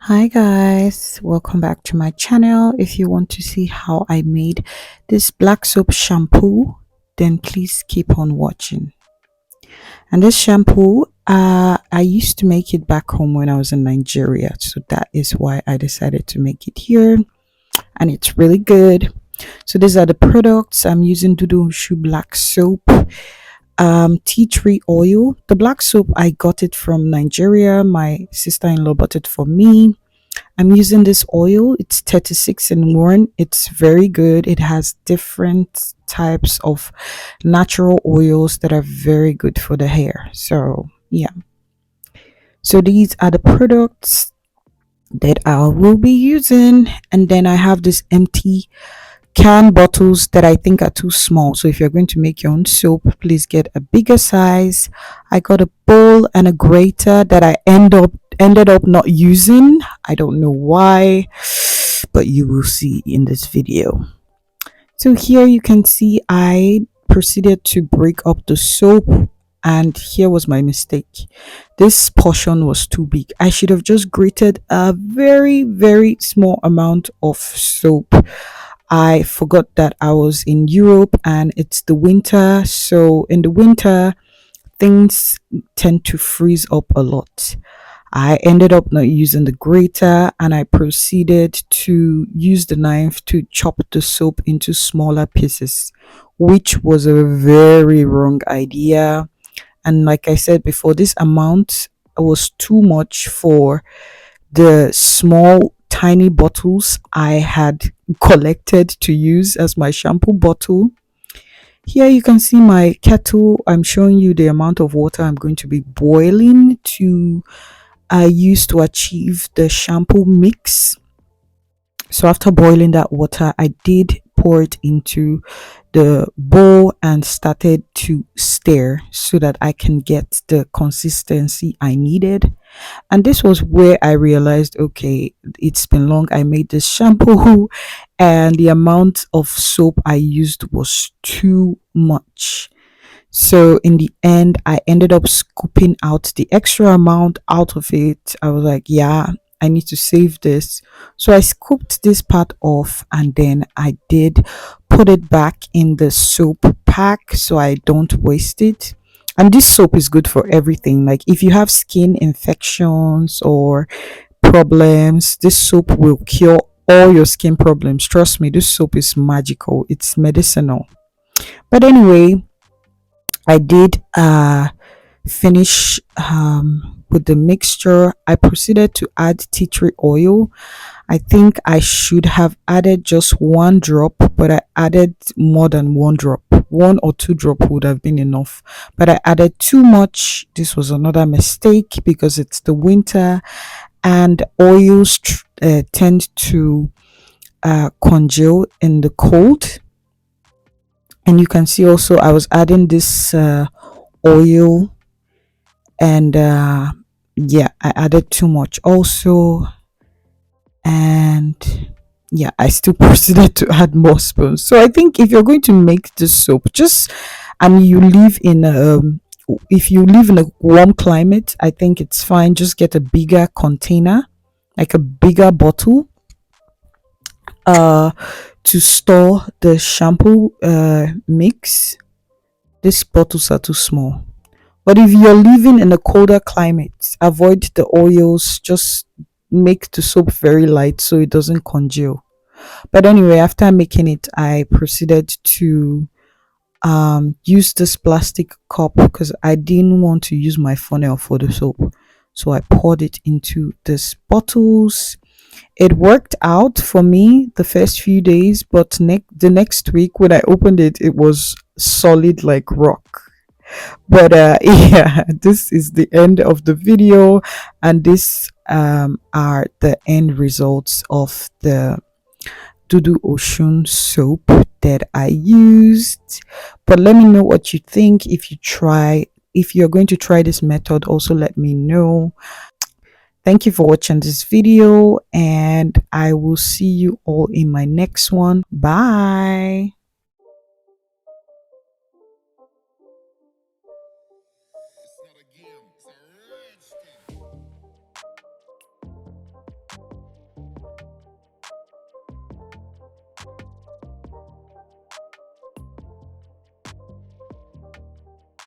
Hi guys, welcome back to my channel. If you want to see how I made this black soap shampoo, then please keep on watching. And this shampoo, I used to make it back home when I was in Nigeria, so that is why I decided to make it here, and it's really good. So these are the products. I'm using Dudu black soap, tea tree oil. The black soap, I got it from Nigeria. My sister-in-law bought it for me. I'm using this oil. It's 36 in 1. It's very good. It has different types of natural oils that are very good for the hair. So, yeah. So, these are the products that I will be using. And then I have this empty can bottles that I think are too small. So, if you're going to make your own soap, please get a bigger size. I got a bowl and a grater that I ended up not using. I don't know why, but you will see in this video. So here you can see I proceeded to break up the soap, and here was my mistake. This portion was too big. I should have just grated a very small amount of soap. I forgot that I was in Europe and it's the winter, so in the winter things tend to freeze up a lot. I ended up not using the grater, and I proceeded to use the knife to chop the soap into smaller pieces, which was a very wrong idea. And like I said before, this amount was too much for the small tiny bottles I had collected to use as my shampoo bottle. Here you can see my kettle. I'm showing you the amount of water I'm going to be boiling to use to achieve the shampoo mix. So after boiling that water, I did pour it into the bowl and started to stir so that I can get the consistency I needed. And this was where I realized, okay, it's been long. I made this shampoo and the amount of soap I used was too much. So in the end, I ended up scooping out the extra amount out of it. I was like, yeah, I need to save this. So I scooped this part off, and then I did put it back in the soap pack so I don't waste it. And this soap is good for everything. Like if you have skin infections or problems, this soap will cure all your skin problems. Trust me, this soap is magical. It's medicinal. But anyway, I did finish with the mixture. I proceeded to add tea tree oil. I think I should have added just one drop, but I added more than one drop. One or two drop would have been enough, but I added too much. This was another mistake because it's the winter and oils tend to congeal in the cold. And you can see also I was adding this oil, and yeah, I added too much also, and yeah, I still proceeded to add more spoons. So I think if you're going to make this soap, just and you live in if you live in a warm climate, I think it's fine. Just get a bigger container, like a bigger bottle, uh to store the shampoo mix. These bottles are too small. But if you're living in a colder climate, avoid the oils. Just make the soap very light so it doesn't congeal. But anyway, after making it, I proceeded to use this plastic cup because I didn't want to use my funnel for the soap. So I poured it into these bottles. It worked out for me the first few days, but the next week when I opened it, it was solid like rock. But yeah, this is the end of the video, and this are the end results of the Dudu Ocean soap that I used. But let me know what you think. If you're going to try this method, also let me know. Thank you for watching this video, and I will see you all in my next one. Bye. It's not a game. It's a